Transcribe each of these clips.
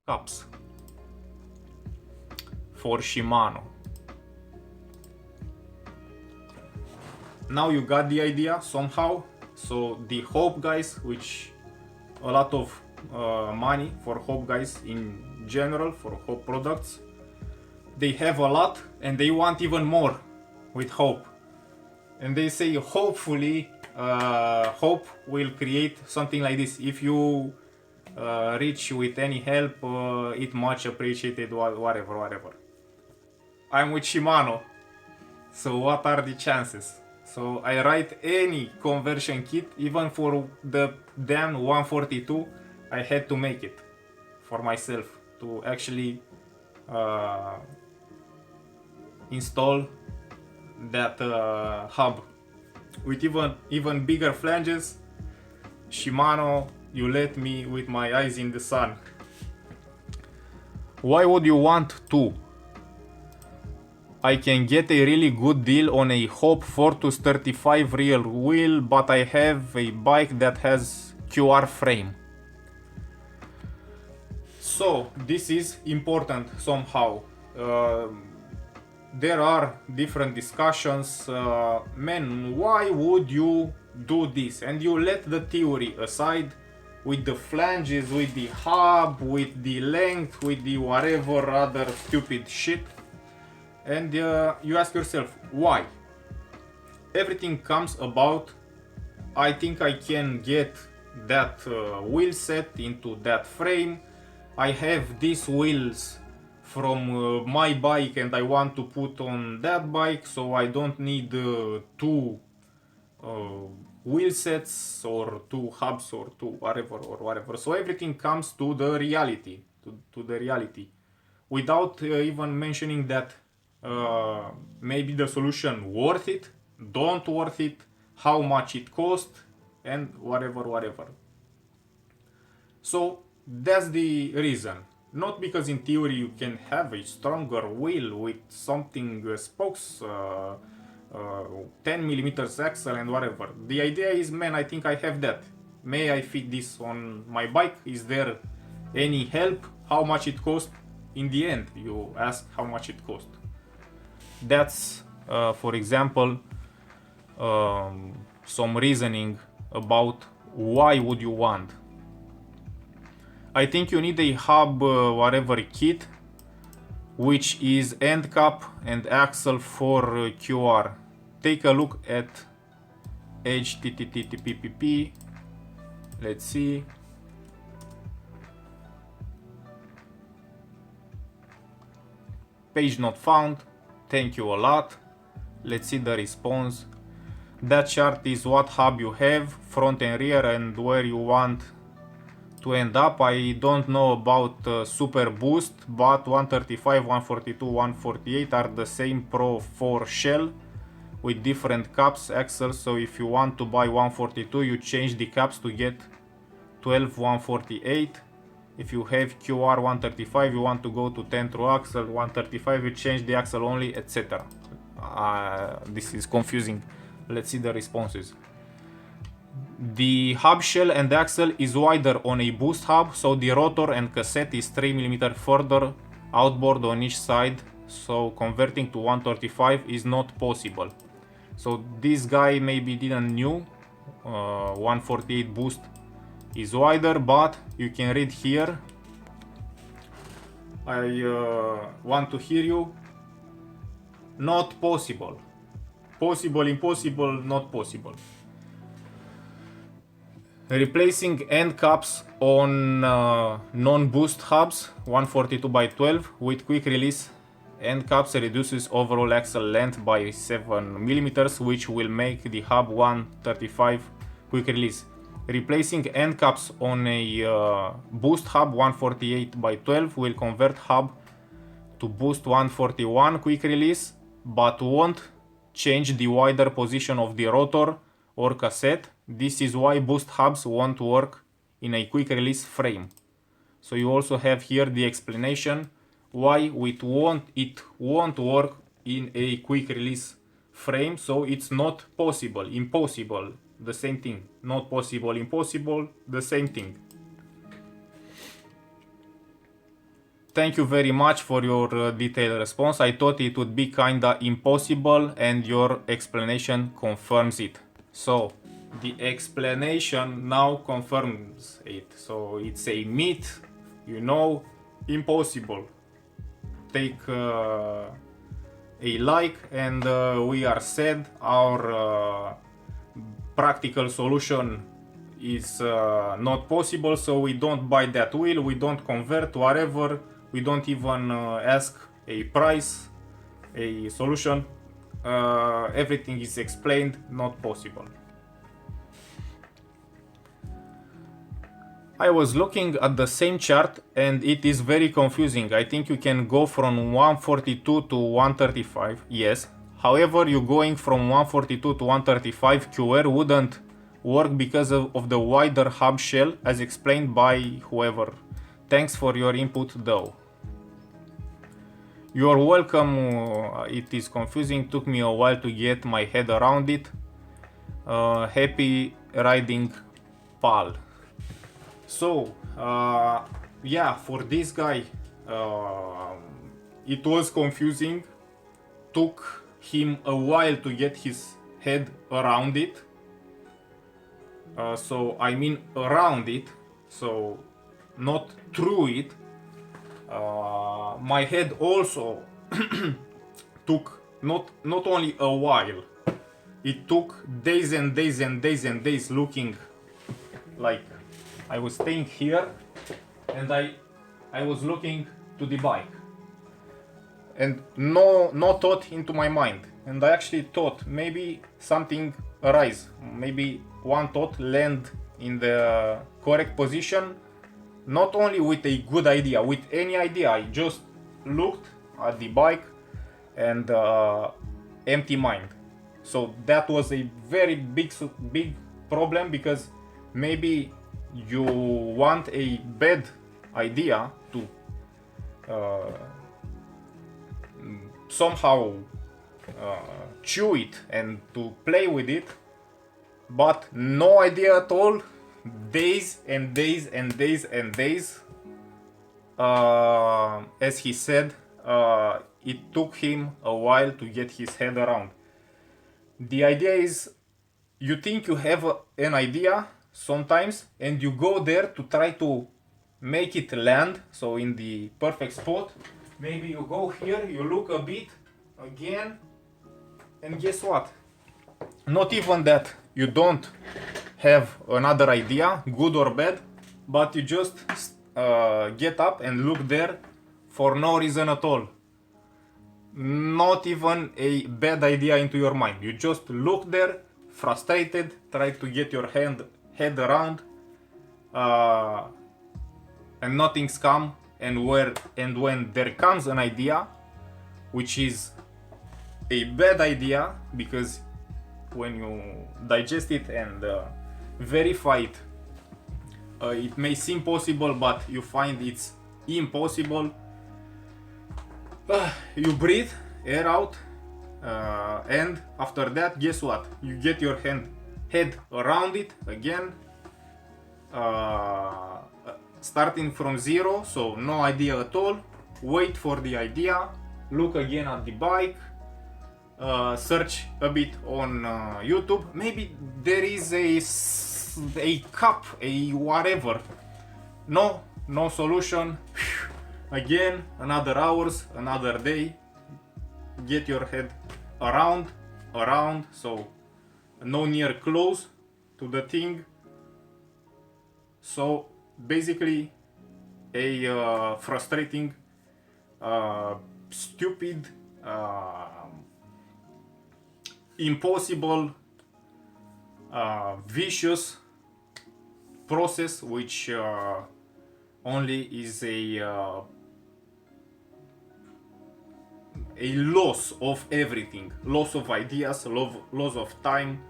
cups for Shimano. Now you got the idea somehow. So the Hope guys, which a lot of money for Hope guys in general, for Hope products, they have a lot and they want even more with Hope. And they say hopefully Hope will create something like this. If you reach with any help, it much appreciated, whatever. I'm with Shimano, so what are the chances? So I write any conversion kit, even for the damn 142, I had to make it for myself to actually install that hub with even bigger flanges. Shimano, you let me with my eyes in the sun. Why would you want to? I can get a really good deal on a Hope Fortus 35 real wheel, but I have a bike that has QR frame. So this is important somehow. There are different discussions. Man, why would you do this? And you let the theory aside with the flanges, with the hub, with the length, with the whatever other stupid shit. And you ask yourself, why? Everything comes about, I think I can get that wheel set into that frame. I have these wheels from my bike and I want to put on that bike, so I don't need two wheel sets or two hubs or two whatever. So everything comes to the reality, to the reality, without even mentioning that maybe the solution worth it, don't worth it, how much it cost, and whatever. So that's the reason. Not because in theory you can have a stronger wheel with something spokes, 10 millimeters axle and whatever. The idea is, man, I think I have that. May I fit this on my bike? Is there any help? How much it cost? In the end, you ask how much it cost. That's, for example, some reasoning about why would you want. I think you need a hub whatever kit, which is end cap and axle for QR. Take a look at http. Let's see. Page not found. Thank you a lot. Let's see the response. That chart is what hub you have, front and rear, and where you want to end up. I don't know about Super Boost, but 135, 142, 148 are the same Pro 4 shell with different caps, axles. So if you want to buy 142, you change the caps to get 12 148. If you have QR 135, you want to go to 10 through axle, 135, you change the axle only, etc. This is confusing. Let's see the responses. The hub shell and axle is wider on a boost hub, so the rotor and cassette is 3 mm further outboard on each side, so converting to 135 is not possible. So this guy maybe didn't knew 148 boost is wider, but you can read here. I want to hear you. Not possible. Possible, impossible, not possible. Replacing end caps on non-boost hubs 142 by 12 with quick release end caps reduces overall axle length by 7 mm, which will make the hub 135 quick release. Replacing end caps on a boost hub 148 by 12 will convert hub to boost 141 quick release, but won't change the wider position of the rotor or cassette. This is why boost hubs won't work in a quick release frame. So you also have here the explanation why it won't work in a quick release frame. So it's not possible, impossible, the same thing. Not possible, impossible, the same thing. thank you very much for your detailed response. I thought it would be kinda impossible and your explanation confirms it. So the explanation now confirms it. So it's a myth, you know, impossible. Take a like and we are set. Our practical solution is not possible, so we don't buy that wheel, we don't convert, whatever, we don't even ask a price, a solution. Everything is explained, not possible. I was looking at the same chart and it is very confusing. I think you can go from 142 to 135, yes. However, you going from 142 to 135 QR wouldn't work because of the wider hub shell as explained by whoever. Thanks for your input though. You're welcome. It is confusing, took me a while to get my head around it. Happy riding, pal. So yeah, for this guy it was confusing, took him a while to get his head around it. So I mean around it, so not through it. My head also took not only a while, it took days and days and days and days looking. Like I was staying here and I was looking to the bike and no thought into my mind, and I actually thought maybe something arise, maybe one thought land in the correct position, not only with a good idea, with any idea. I just looked at the bike and empty mind. So that was a very big problem, because maybe you want a bad idea to somehow chew it and to play with it, but no idea at all. Days and days and days and days. As he said, it took him a while to get his head around. The idea is, you think you have an idea sometimes and you go there to try to make it land, so in the perfect spot. Maybe you go here, you look a bit again, and guess what? Not even that you don't have another idea, good or bad, but you just get up and look there for no reason at all. Not even a bad idea into your mind. You just look there, frustrated, try to get your head around, and nothing's come. And when there comes an idea, which is a bad idea, because when you digest it and verify it, it may seem possible, but you find it's impossible. You breathe air out, and after that, guess what? You get your head around it again, starting from zero, so no idea at all. Wait for the idea, look again at the bike, search a bit on YouTube. Maybe there is a cup, a whatever. No solution. Again, another hours, another day. Get your head around, so no near close to the thing. So basically a frustrating, stupid, impossible, vicious process, which only is a loss of everything, loss of ideas, loss of time,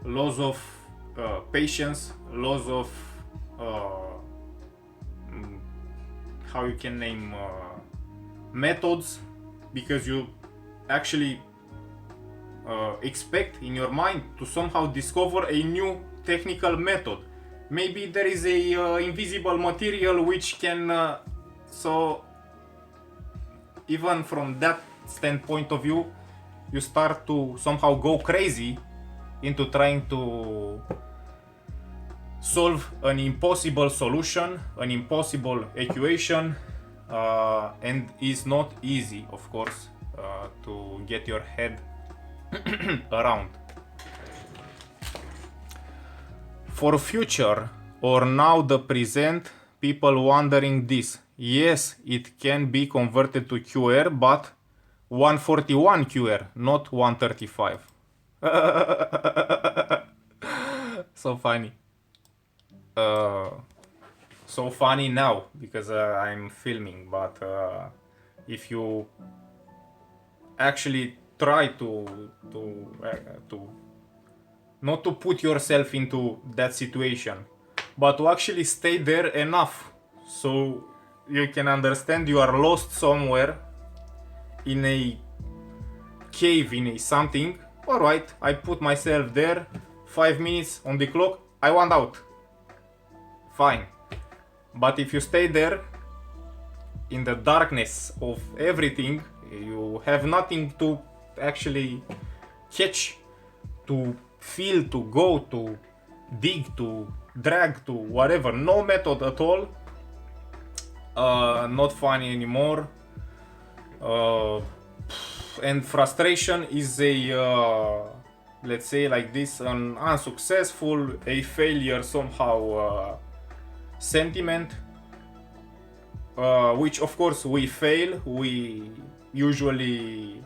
loss of patience, loss of how you can name methods, because you actually expect in your mind to somehow discover a new technical method. Maybe there is a invisible material which can so even from that standpoint of view, you start to somehow go crazy into trying to solve an impossible solution, an impossible equation, and it's not easy, of course, to get your head around. For future or now the present, people wondering this. Yes, it can be converted to QR, but 141 QR, not 135. So funny. So funny now because I'm filming, but if you actually try to not to put yourself into that situation, but to actually stay there enough so you can understand you are lost somewhere in a cave, in a something. Alright, I put myself there, 5 minutes on the clock, I want out. Fine. But if you stay there in the darkness of everything, you have nothing to actually catch, to feel, to go, to dig, to drag, to whatever. No method at all. Not funny anymore. And frustration is a, let's say like this, an unsuccessful, a failure somehow sentiment, which of course we fail. We usually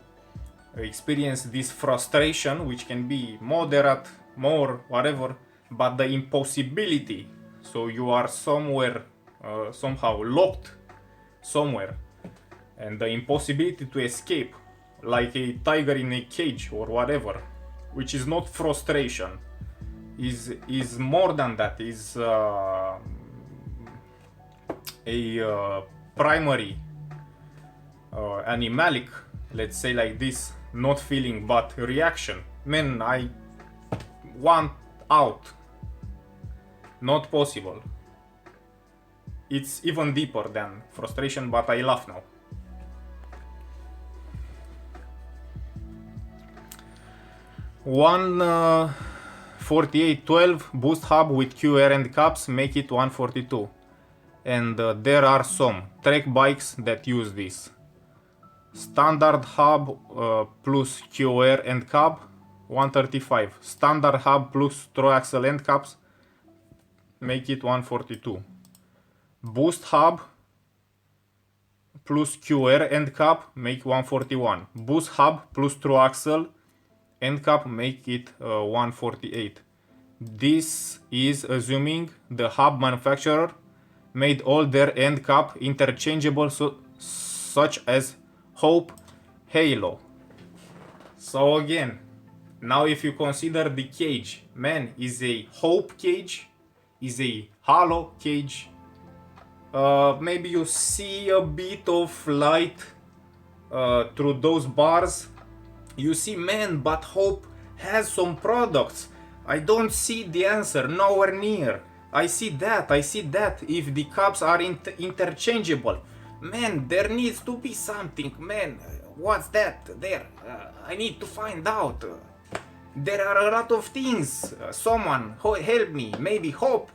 experience this frustration, which can be moderate, more, whatever, but the impossibility, so you are somewhere, somehow locked somewhere, and the impossibility to escape, like a tiger in a cage or whatever, which is not frustration, is more than that, is a primary animalic, let's say like this, not feeling but reaction. Man, I want out. Not possible. It's even deeper than frustration, but I laugh now. One 4812 boost hub with QR and caps make it 142, and there are some track bikes that use this. Standard hub plus QR and cap 135. Standard hub plus triaxle end caps make it 142. Boost hub plus QR end cap make 141. Boost hub plus triaxle end cap make it 148. This is assuming the hub manufacturer made all their end cap interchangeable, such as Hope, Halo. So again, now if you consider the cage, man, is a Hope cage, is a Halo cage, maybe you see a bit of light through those bars. You see, man, but Hope has some products. I don't see the answer, nowhere near. I see that. If the caps are interchangeable, man, there needs to be something, man. What's that there? I need to find out. There are a lot of things. Someone help me. Maybe Hope.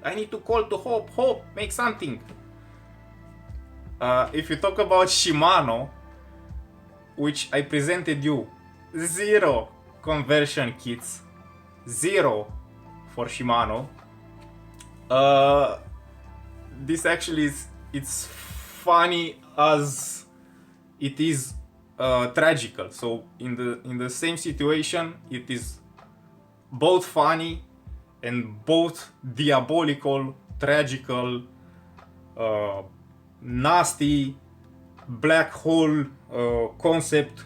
I need to call to Hope, make something. If you talk about Shimano, which I presented you, 0 conversion kits, 0 for Shimano. This actually it's funny as it is tragical. So in the same situation, it is both funny and both diabolical, tragical, nasty, black hole concept,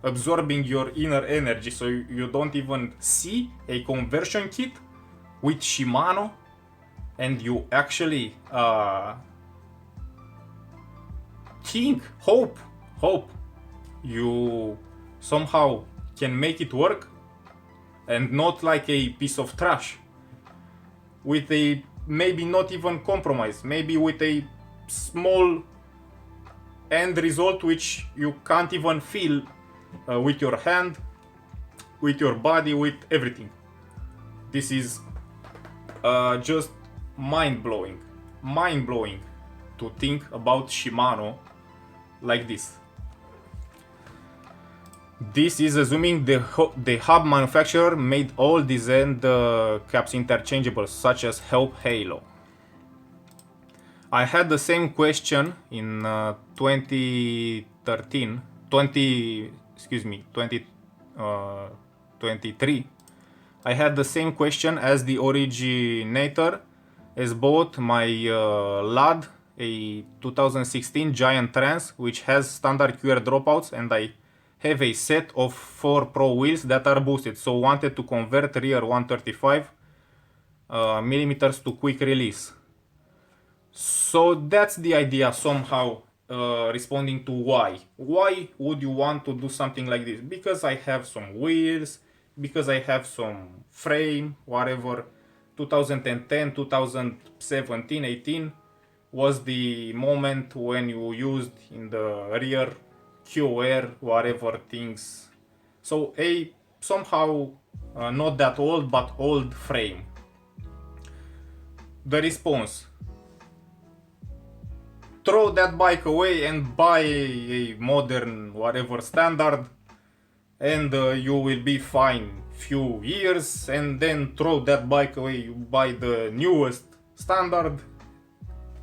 absorbing your inner energy, so you don't even see a conversion kit with Shimano, and you actually think, hope you somehow can make it work, and not like a piece of trash with a maybe not even compromise, maybe with a small end result which you can't even feel with your hand, with your body, with everything. This is just mind-blowing to think about Shimano like this. This is assuming the hub manufacturer made all these end caps interchangeable, such as Help Halo. I had the same question in 2023. I had the same question as the originator, as both my LAD, a 2016 Giant Trans, which has standard QR dropouts, and I have a set of 4 Pro wheels that are boosted, so wanted to convert rear 135 millimeters to quick release. So that's the idea somehow, responding to why. Why would you want to do something like this? Because I have some wheels, because I have some frame, whatever. 2010, 2017, 18 was the moment when you used in the rear QR, whatever things. So a somehow not that old, but old frame. The response: throw that bike away and buy a modern whatever standard, and you will be fine few years, and then throw that bike away, you buy the newest standard,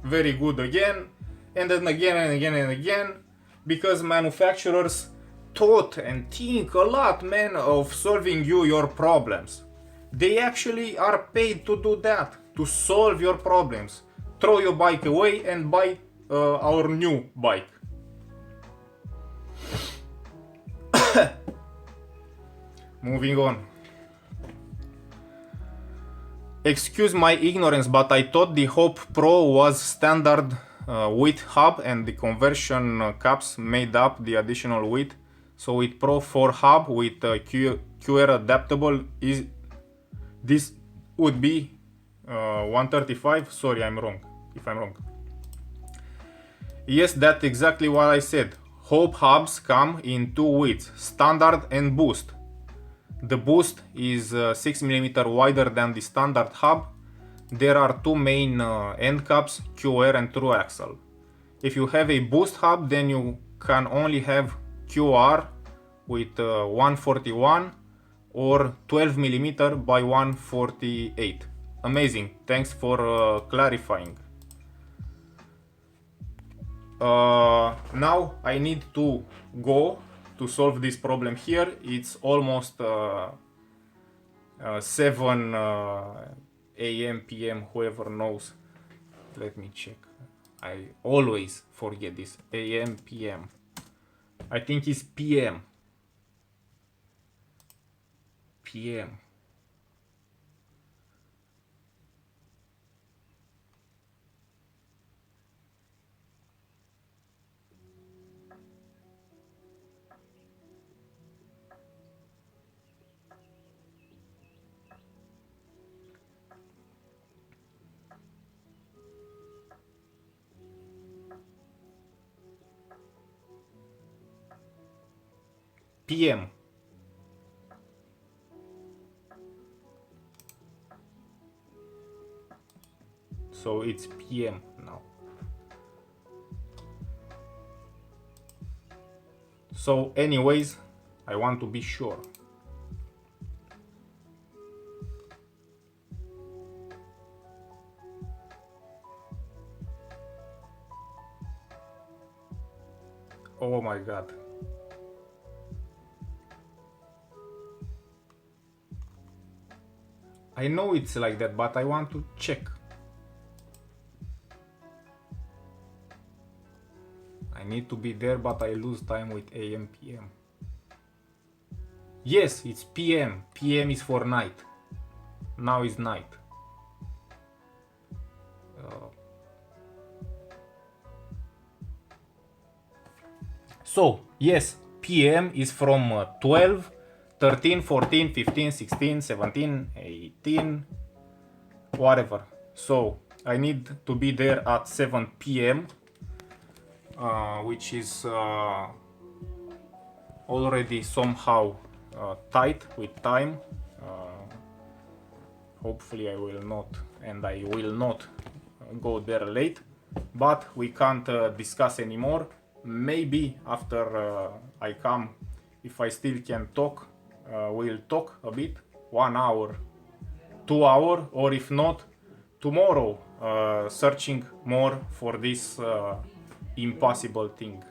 very good again, and then again and again and again, because manufacturers thought and think a lot, man, of solving your problems. They actually are paid to do that, to solve your problems. Throw your bike away and buy our new bike. Moving on. Excuse my ignorance, but I thought the Hope Pro was standard width hub and the conversion caps made up the additional width. So with Pro 4 hub with QR adaptable, this would be 135. Sorry, I'm wrong. If I'm wrong. Yes, that's exactly what I said. Hope hubs come in 2 widths, standard and boost. The boost is 6mm wider than the standard hub. There are 2 main end caps, QR and through axle. If you have a boost hub, then you can only have QR with 141 or 12mm by 148. Amazing, thanks for clarifying. Now I need to go to solve this problem here. It's almost 7 a.m. p.m. whoever knows. Let me check. I always forget this. a.m. p.m. I think it's p.m. p.m. p.m. So it's p.m. now. So anyways, I want to be sure. Oh my god. I know it's like that, but I want to check. I need to be there, but I lose time with AM, PM. Yes, it's PM. PM is for night. Now is night. So, yes, PM is from 12, 13, 14, 15, 16, 17, 18, whatever. So, I need to be there at 7 PM. which is already somehow tight with time. Hopefully I will not go there late, but we can't discuss anymore. Maybe after I come, if I still can talk, we'll talk a bit, 1 hour, 2 hour, or if not, tomorrow, searching more for this impossible thing.